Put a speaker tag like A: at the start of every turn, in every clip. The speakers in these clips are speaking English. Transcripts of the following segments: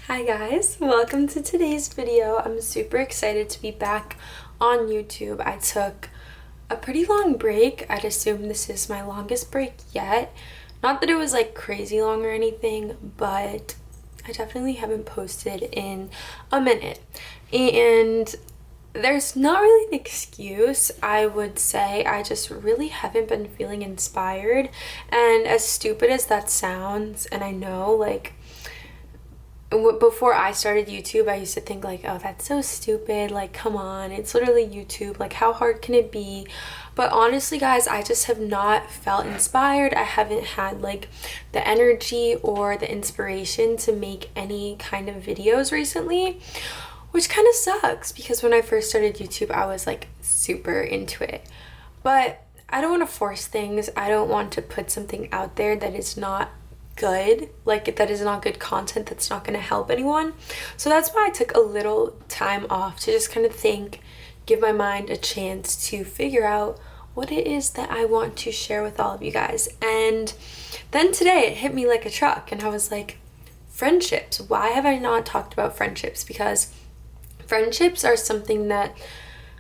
A: Hi guys, welcome to today's video. I'm super excited to be back on YouTube. I took a pretty long break. I'd assume this is my longest break yet. Not that it was like crazy long or anything, but I definitely haven't posted in a minute. And there's not really an excuse. I would say I just really haven't been feeling inspired. And as stupid as that sounds, and I know like before I started YouTube, I used to think like, oh, that's so stupid, like come on, it's literally YouTube, like how hard can it be? But honestly guys, I just have not felt inspired. I haven't had like the energy or the inspiration to make any kind of videos recently, which kind of sucks because when I first started YouTube I was like super into it. But I don't want to force things. I don't want to put something out there that is not good, like that is not good content, that's not going to help anyone. So that's why I took a little time off to just kind of think, give my mind a chance to figure out what it is that I want to share with all of you guys. And then today it hit me like a truck and I was like, friendships, why have I not talked about friendships? Because friendships are something that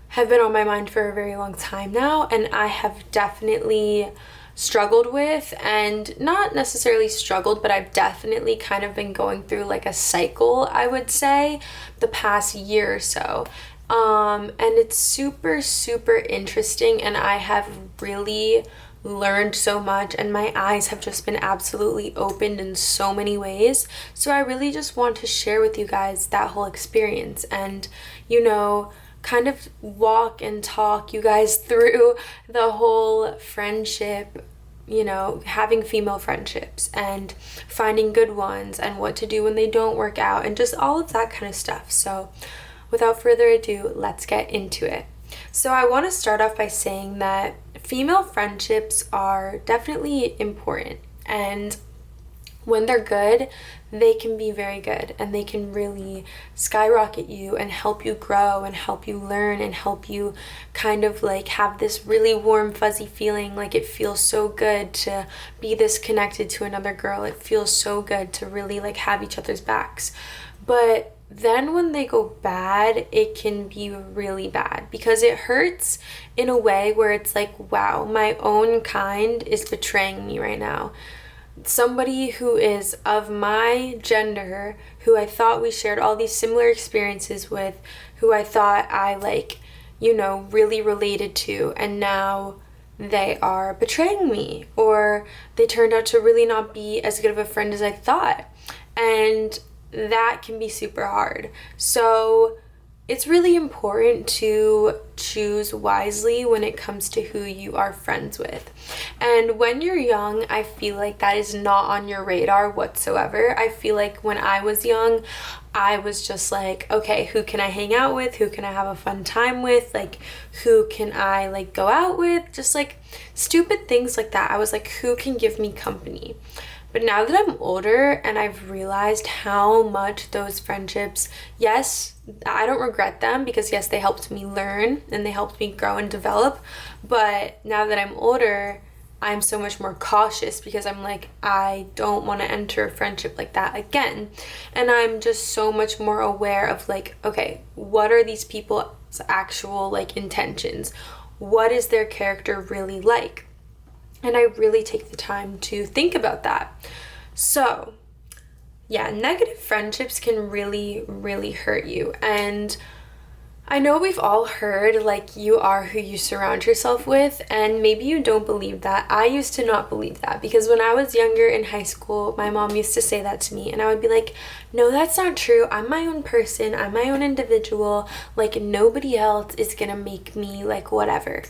A: have been on my mind for a very long time now, and I have definitely struggled with, and not necessarily struggled, but I've definitely kind of been going through like a cycle, I would say, the past year or so. And it's super interesting, and I have really learned so much, and my eyes have just been absolutely opened in so many ways. So I really just want to share with you guys that whole experience and, you know, kind of walk and talk you guys through the whole friendship, you know, having female friendships and finding good ones and what to do when they don't work out and just all of that kind of stuff. So without further ado, let's get into it. So I want to start off by saying that female friendships are definitely important, and when they're good, they can be very good and they can really skyrocket you and help you grow and help you learn and help you kind of like have this really warm fuzzy feeling. Like it feels so good to be this connected to another girl. It feels so good to really like have each other's backs. But then when they go bad, it can be really bad because it hurts in a way where it's like, wow, my own kind is betraying me right now. Somebody who is of my gender, who I thought we shared all these similar experiences with, who I thought I like, you know, really related to, and now they are betraying me, or they turned out to really not be as good of a friend as I thought. And that can be super hard. So it's really important to choose wisely when it comes to who you are friends with. And when you're young, I feel like that is not on your radar whatsoever. I feel like when I was young, I was just like, okay, who can I hang out with? Who can I have a fun time with? Like, who can I like go out with? Just like stupid things like that. I was like, who can give me company? But now that I'm older and I've realized how much those friendships, yes, I don't regret them because yes, they helped me learn and they helped me grow and develop. But now that I'm older, I'm so much more cautious because I'm like, I don't want to enter a friendship like that again. And I'm just so much more aware of like, okay, what are these people's actual like intentions? What is their character really like? And I really take the time to think about that. So, yeah, negative friendships can really hurt you. And I know we've all heard like you are who you surround yourself with, and maybe you don't believe that. I used to not believe that because when I was younger in high school, my mom used to say that to me, and I would be like, no, that's not true. I'm my own person. I'm my own individual. Like nobody else is gonna make me like whatever.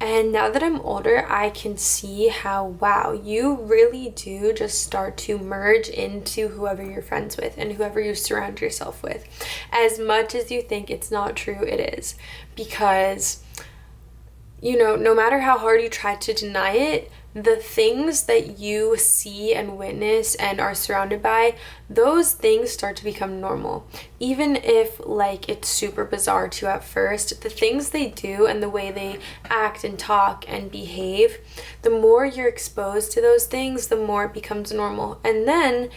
A: And now that I'm older, I can see how, wow, you really do just start to merge into whoever you're friends with and whoever you surround yourself with. As much as you think it's not true, it is. Because, you know, no matter how hard you try to deny it, the things that you see and witness and are surrounded by, those things start to become normal. Even if like it's super bizarre to you at first, the things they do and the way they act and talk and behave, the more you're exposed to those things, the more it becomes normal. And then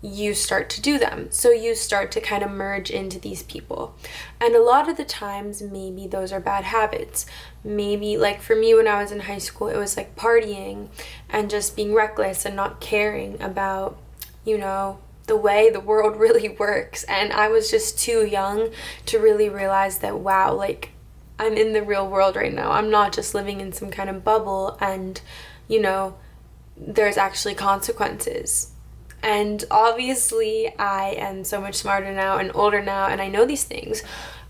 A: you start to do them. So you start to kind of merge into these people. And a lot of the times, maybe those are bad habits. Maybe, like for me when I was in high school, it was like partying and just being reckless and not caring about, you know, the way the world really works. And I was just too young to really realize that, wow, like I'm in the real world right now. I'm not just living in some kind of bubble, and, you know, there's actually consequences. And obviously I am so much smarter now and older now, and I know these things.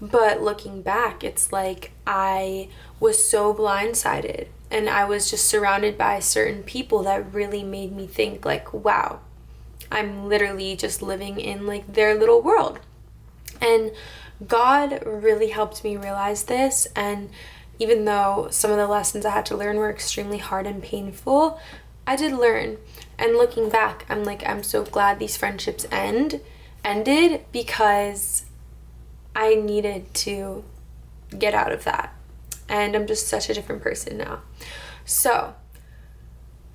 A: But looking back, it's like I was so blindsided, and I was just surrounded by certain people that really made me think like, wow, I'm literally just living in like their little world. And God really helped me realize this. And even though some of the lessons I had to learn were extremely hard and painful, I did learn. And looking back, I'm like, I'm so glad these friendships ended, because I needed to get out of that. And I'm just such a different person now. So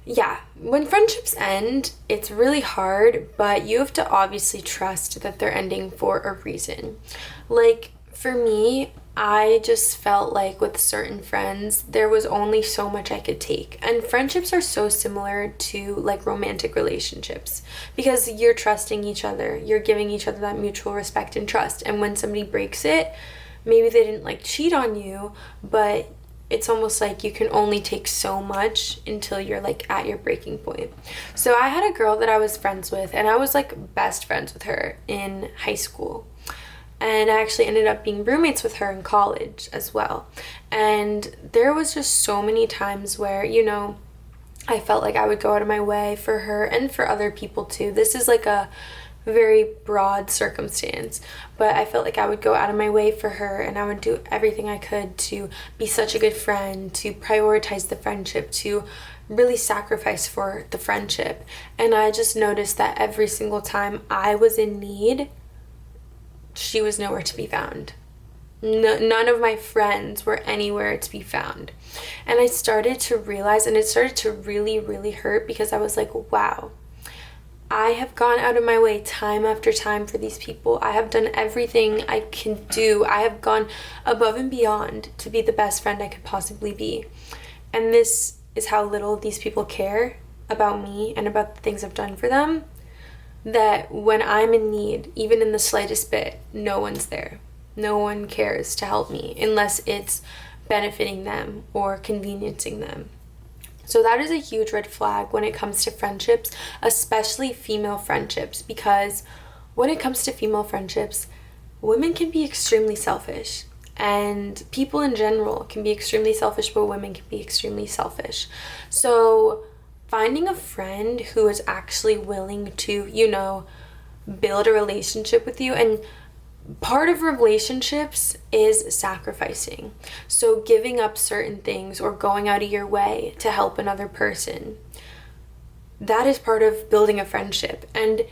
A: yeah, when friendships end, it's really hard, but you have to obviously trust that they're ending for a reason. Like for me, I just felt like with certain friends, there was only so much I could take. And friendships are so similar to like romantic relationships, because you're trusting each other, you're giving each other that mutual respect and trust. And when somebody breaks it, maybe they didn't like cheat on you, but it's almost like you can only take so much until you're like at your breaking point. So I had a girl that I was friends with, and I was like best friends with her in high school. And I actually ended up being roommates with her in college as well. And there was just so many times where, you know, I felt like I would go out of my way for her and for other people too. This is like a very broad circumstance, but I felt like I would go out of my way for her, and I would do everything I could to be such a good friend, to prioritize the friendship, to really sacrifice for the friendship. And I just noticed that every single time I was in need, she was nowhere to be found. None of my friends were anywhere to be found. And I started to realize, and it started to really, really hurt, because I was like, wow, I have gone out of my way time after time for these people. I have done everything I can do. I have gone above and beyond to be the best friend I could possibly be. And this is how little these people care about me and about the things I've done for them, that when I'm in need, even in the slightest bit, no one's there. No one cares to help me unless it's benefiting them or conveniencing them. So that is a huge red flag when it comes to friendships, especially female friendships, because when it comes to female friendships, women can be extremely selfish, and people in general can be extremely selfish, but women can be extremely selfish. So finding a friend who is actually willing to, you know, build a relationship with you, and part of relationships is sacrificing. So giving up certain things or going out of your way to help another person, that is part of building a friendship. And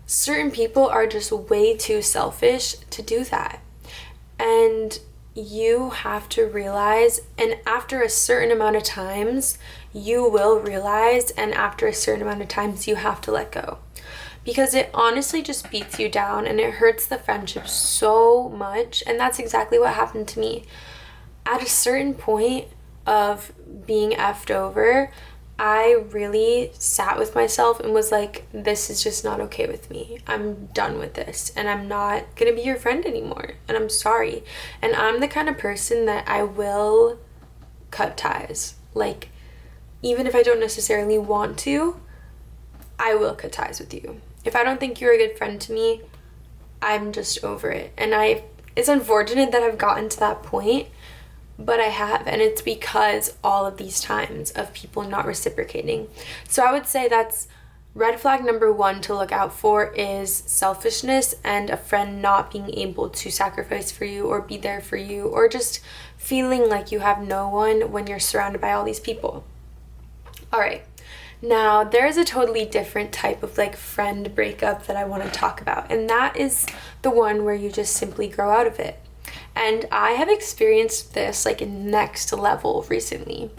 A: certain people are just way too selfish to do that. And you have to realize, and after a certain amount of times, you will realize, and after a certain amount of times, you have to let go. Because it honestly just beats you down, and it hurts the friendship so much. And that's exactly what happened to me. At a certain point of being effed over, I really sat with myself and was like, this is just not okay with me. I'm done with this, and I'm not gonna be your friend anymore, and I'm sorry. And I'm the kind of person that I will cut ties. Like, even if I don't necessarily want to, I will cut ties with you. If I don't think you're a good friend to me, I'm just over it. And it's unfortunate that I've gotten to that point, but I have, and it's because all of these times of people not reciprocating. So I would say that's red flag number 1 to look out for, is selfishness and a friend not being able to sacrifice for you or be there for you, or just feeling like you have no one when you're surrounded by all these people. All right. Now, there's a totally different type of like friend breakup that I want to talk about, and that is the one where you just simply grow out of it. And I have experienced this like next level recently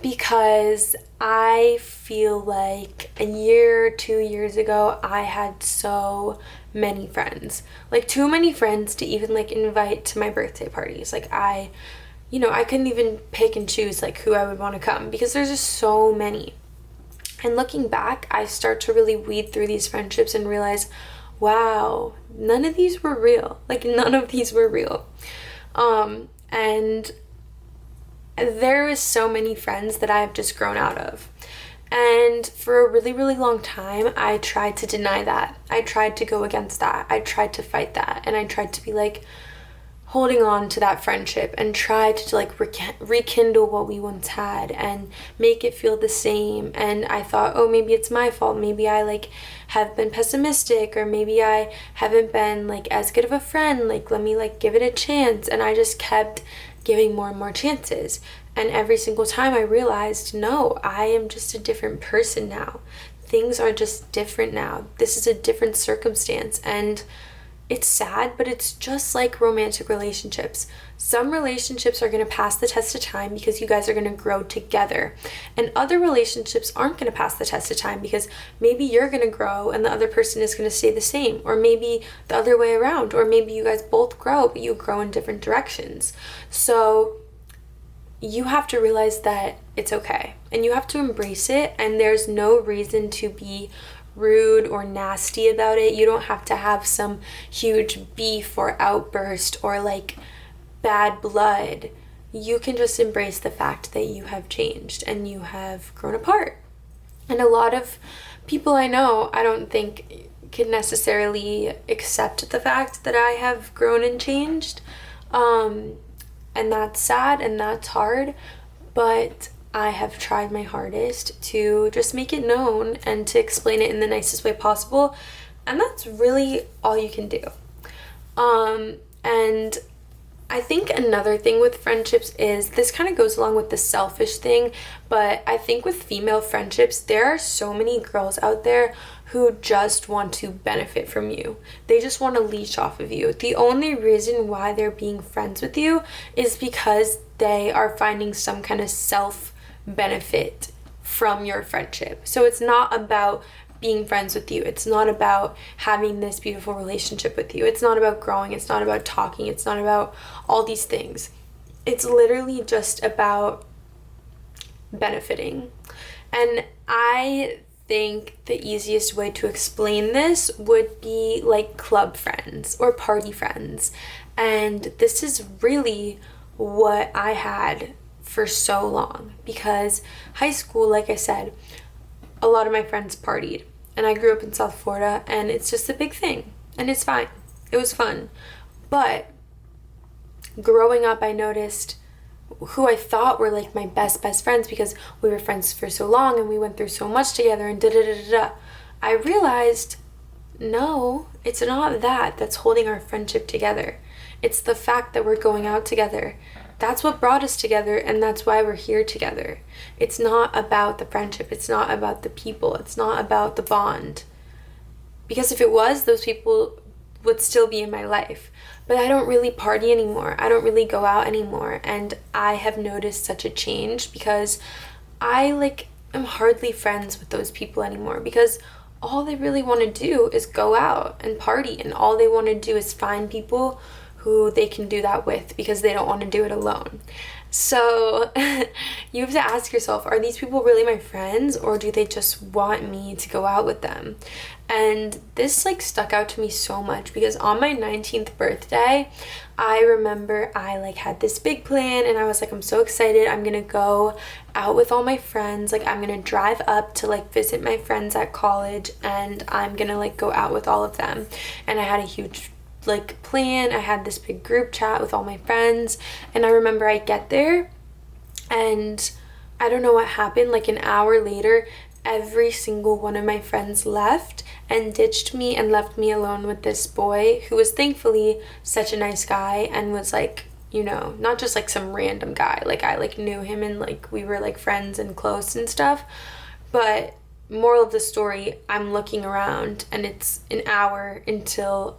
A: because I feel like a year, 2 years ago, I had so many friends. Like too many friends to even like invite to my birthday parties. Like I couldn't even pick and choose like who I would want to come because there's just so many. And looking back, I start to really weed through these friendships and realize, wow, none of these were real. Like none of these were real. And there is so many friends that I have just grown out of. And for a really, really long time, I tried to deny that. I tried to go against that. I tried to fight that. And I tried to be like holding on to that friendship and tried to like rekindle what we once had and make it feel the same. And I thought, oh, maybe it's my fault. Maybe I like have been pessimistic, or maybe I haven't been like as good of a friend. Like, let me like give it a chance. And I just kept giving more and more chances. And every single time I realized, no, I am just a different person now. Things are just different now. This is a different circumstance. And it's sad, but it's just like romantic relationships. Some relationships are going to pass the test of time because you guys are going to grow together. And other relationships aren't going to pass the test of time because maybe you're going to grow and the other person is going to stay the same. Or maybe the other way around. Or maybe you guys both grow, but you grow in different directions. So you have to realize that it's okay. And you have to embrace it. And there's no reason to be rude or nasty about it. You don't have to have some huge beef or outburst or like bad blood. You can just embrace the fact that you have changed and you have grown apart. And a lot of people I know, I don't think can necessarily accept the fact that I have grown and changed. And that's sad and that's hard, but I have tried my hardest to just make it known and to explain it in the nicest way possible. And that's really all you can do. And I think another thing with friendships is, this kind of goes along with the selfish thing, but I think with female friendships, there are so many girls out there who just want to benefit from you. They just want to leech off of you. The only reason why they're being friends with you is because they are finding some kind of self-benefit from your friendship. So it's not about being friends with you. It's not about having this beautiful relationship with you. It's not about growing. It's not about talking. It's not about all these things. It's literally just about benefiting. And I think the easiest way to explain this would be like club friends or party friends. And this is really what I had for so long, because high school, like I said, a lot of my friends partied, and I grew up in South Florida, and it's just a big thing, and it's fine. It was fun. But growing up, I noticed who I thought were like my best friends, because we were friends for so long and we went through so much together and da-da-da-da-da. I realized, no, it's not that that's holding our friendship together. It's the fact that we're going out together. That's what brought us together, and that's why we're here together. It's not about the friendship. It's not about the people. It's not about the bond. Because if it was, those people would still be in my life. But I don't really party anymore. I don't really go out anymore. And I have noticed such a change because I am hardly friends with those people anymore, because all they really want to do is go out and party, and all they want to do is find people who they can do that with, because they don't want to do it alone. So you have to ask yourself, are these people really my friends, or do they just want me to go out with them? And this stuck out to me so much, because on my 19th birthday, I remember I had this big plan, and I was I'm so excited. I'm gonna go out with all my friends. I'm gonna drive up to visit my friends at college, and I'm gonna go out with all of them. And I had a huge plan. I had this big group chat with all my friends, and I remember I get there, and I don't know what happened. An hour later, every single one of my friends left and ditched me and left me alone with this boy who was thankfully such a nice guy, and was not just some random guy. I knew him, and we were friends and close and stuff. But moral of the story, I'm looking around, and it's an hour until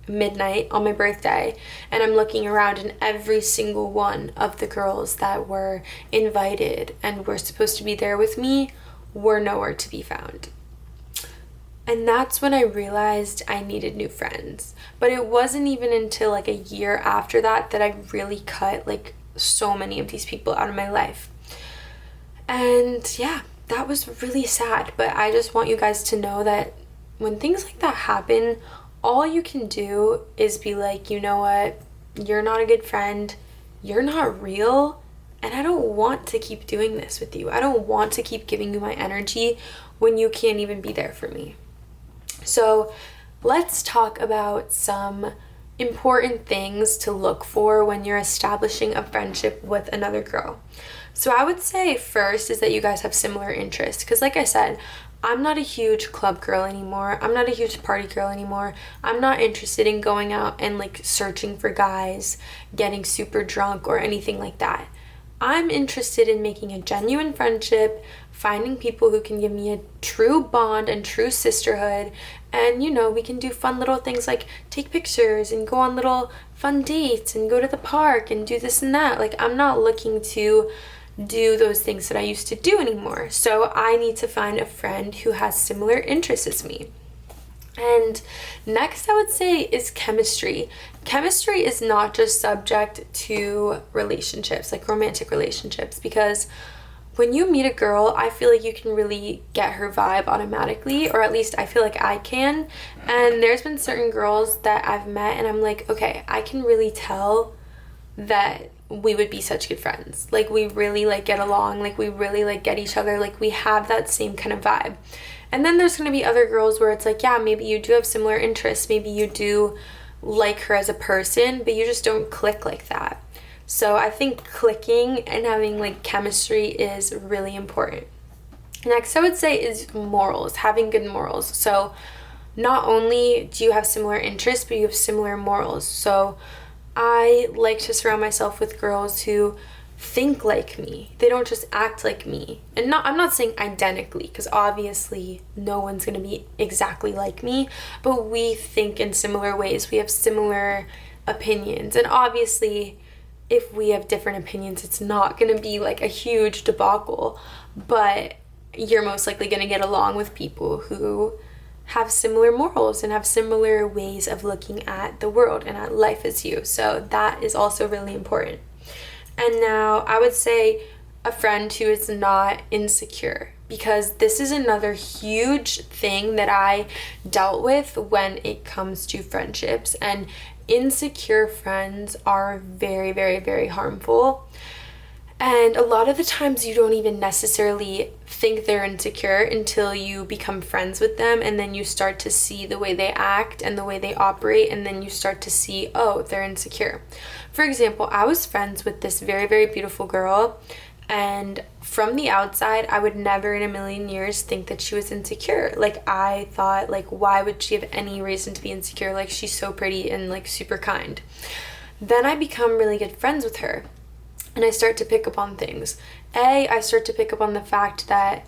A: midnight on my birthday, and I'm looking around and every single one of the girls that were invited and were supposed to be there with me were nowhere to be found. And that's when I realized I needed new friends. But it wasn't even until like a year after that that I really cut like so many of these people out of my life. And yeah, that was really sad. But I just want you guys to know that when things like that happen, all you can do is be like, you know what? You're not a good friend. You're not real. And I don't want to keep doing this with you. I don't want to keep giving you my energy when you can't even be there for me. So let's talk about some important things to look for when you're establishing a friendship with another girl. So I would say first is that you guys have similar interests. Because like I said, I'm not a huge club girl anymore. I'm not a huge party girl anymore. I'm not interested in going out and like searching for guys, getting super drunk or anything like that. I'm interested in making a genuine friendship, finding people who can give me a true bond and true sisterhood. And, you know, we can do fun little things like take pictures and go on little fun dates and go to the park and do this and that. Like, I'm not looking to do those things that I used to do anymore. So I need to find a friend who has similar interests as me. And next I would say is chemistry. Chemistry is not just subject to relationships, like romantic relationships, because when you meet a girl, I feel like you can really get her vibe automatically, or at least I feel like I can. And there's been certain girls that I've met and I'm like, okay, I can really tell that we would be such good friends. Like, we really like get along, like we really like get each other, like we have that same kind of vibe. And then there's going to be other girls where it's like, yeah, maybe you do have similar interests, maybe you do like her as a person, but you just don't click like that. So I think clicking and having like chemistry is really important. Next I would say is morals, having good morals. So not only do you have similar interests, but you have similar morals. So I like to surround myself with girls who think like me. They don't just act like me. And I'm not saying identically, because obviously no one's going to be exactly like me, but we think in similar ways. We have similar opinions. And obviously if we have different opinions, it's not going to be like a huge debacle, but you're most likely going to get along with people who have similar morals and have similar ways of looking at the world and at life as you. So that is also really important. And now I would say a friend who is not insecure, because this is another huge thing that I dealt with when it comes to friendships. And insecure friends are very, very, very harmful. And a lot of the times you don't even necessarily think they're insecure until you become friends with them, and then you start to see the way they act and the way they operate, and then you start to see, oh, they're insecure. For example, I was friends with this very, very beautiful girl, and from the outside, I would never in a million years think that she was insecure. Like, I thought, like, why would she have any reason to be insecure? Like, she's so pretty and like super kind. Then I become really good friends with her. And I start to pick up on things. I start to pick up on the fact that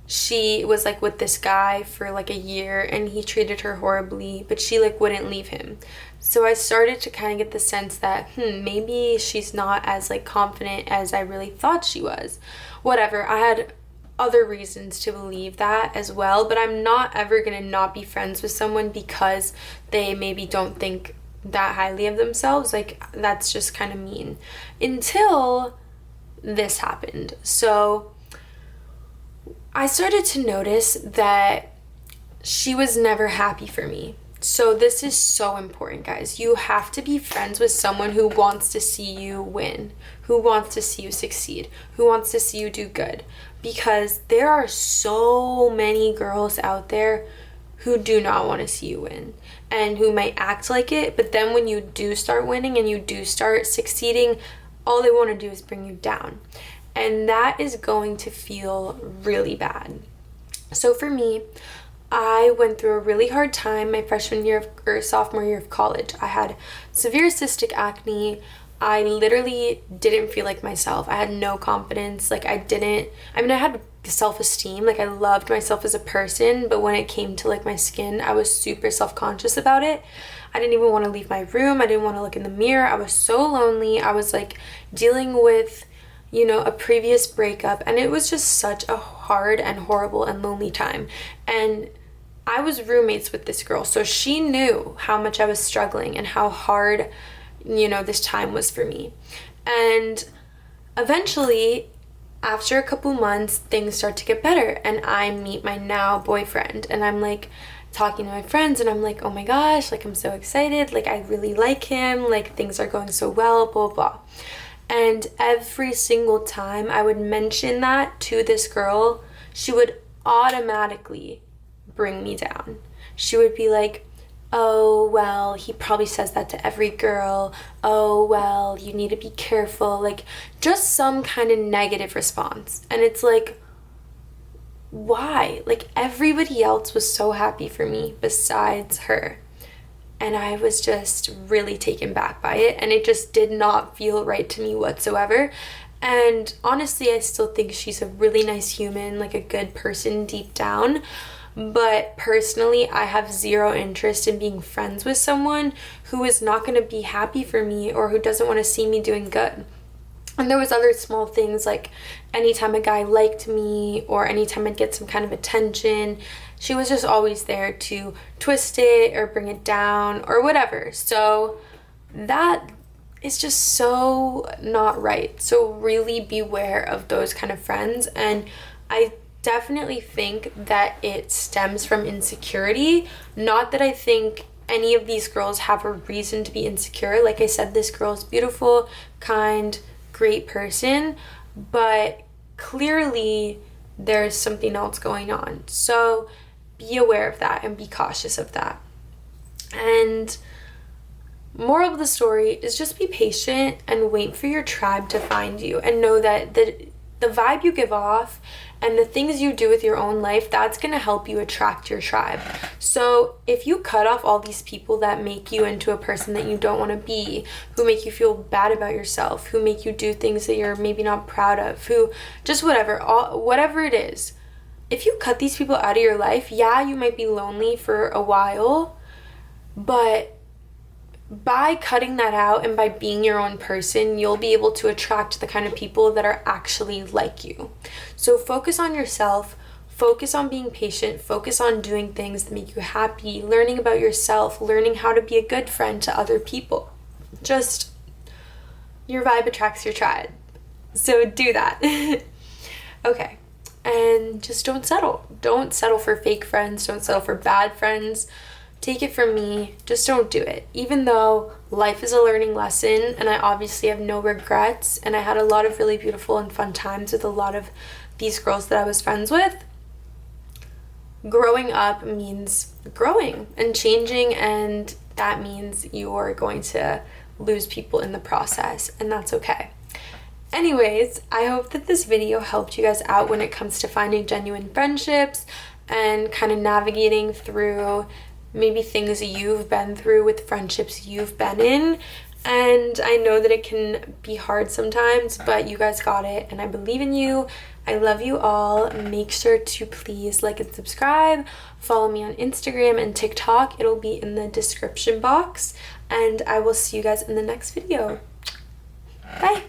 A: she was like with this guy for like a year and he treated her horribly, but she like wouldn't leave him. So I started to kind of get the sense that, maybe she's not as like confident as I really thought she was. Whatever, I had other reasons to believe that as well, but I'm not ever gonna not be friends with someone because they maybe don't think that highly of themselves. Like, that's just kind of mean. Until this happened. So I started to notice that she was never happy for me. So this is so important, guys. You have to be friends with someone who wants to see you win, who wants to see you succeed, who wants to see you do good. Because there are so many girls out there who do not want to see you win and who might act like it, but then when you do start winning and you do start succeeding, all they want to do is bring you down. And that is going to feel really bad. So for me, I went through a really hard time my freshman year or sophomore year of college. I had severe cystic acne. I literally didn't feel like myself. I had no confidence. Like, I had self-esteem. Like I loved myself as a person, but when it came to like my skin, I was super self-conscious about it. I didn't even want to leave my room. I didn't want to look in the mirror. I was so lonely. I was like dealing with, you know, a previous breakup, and it was just such a hard and horrible and lonely time. And I was roommates with this girl, so she knew how much I was struggling and how hard, you know, this time was for me. And eventually, after a couple months, things start to get better, and I meet my now boyfriend, and I'm like talking to my friends, and I'm like, oh my gosh, like I'm so excited, like I really like him, like things are going so well, blah blah. And every single time I would mention that to this girl, she would automatically bring me down. She would be like, oh, well, he probably says that to every girl. Oh, well, you need to be careful. Like, just some kind of negative response. And it's like, why? Like, everybody else was so happy for me besides her. And I was just really taken back by it. And it just did not feel right to me whatsoever. And honestly, I still think she's a really nice human, like a good person deep down. But personally, I have zero interest in being friends with someone who is not going to be happy for me or who doesn't want to see me doing good. And there was other small things, like anytime a guy liked me or anytime I'd get some kind of attention, she was just always there to twist it or bring it down or whatever. So that is just so not right. So really beware of those kind of friends. And I definitely think that it stems from insecurity. Not that I think any of these girls have a reason to be insecure. Like I said, this girl's beautiful, kind, great person, but clearly there's something else going on. So be aware of that and be cautious of that. And moral of the story is just be patient and wait for your tribe to find you, and know that the vibe you give off and the things you do with your own life, that's going to help you attract your tribe. So if you cut off all these people that make you into a person that you don't want to be, who make you feel bad about yourself, who make you do things that you're maybe not proud of, who just whatever it is, if you cut these people out of your life, yeah, you might be lonely for a while, but by cutting that out and by being your own person, you'll be able to attract the kind of people that are actually like you. So focus on yourself, focus on being patient, focus on doing things that make you happy, learning about yourself, learning how to be a good friend to other people. Just, your vibe attracts your tribe. So do that. Okay. And just don't settle. Don't settle for fake friends. Don't settle for bad friends. Take it from me, just don't do it. Even though life is a learning lesson, and I obviously have no regrets, and I had a lot of really beautiful and fun times with a lot of these girls that I was friends with, growing up means growing and changing, and that means you're going to lose people in the process, and that's okay. Anyways, I hope that this video helped you guys out when it comes to finding genuine friendships and kind of navigating through maybe things you've been through with friendships you've been in. And I know that it can be hard sometimes, but you guys got it, and I believe in you. I love you all. Make sure to please like and subscribe. Follow me on Instagram and TikTok. It'll be in the description box, and I will see you guys in the next video. Bye.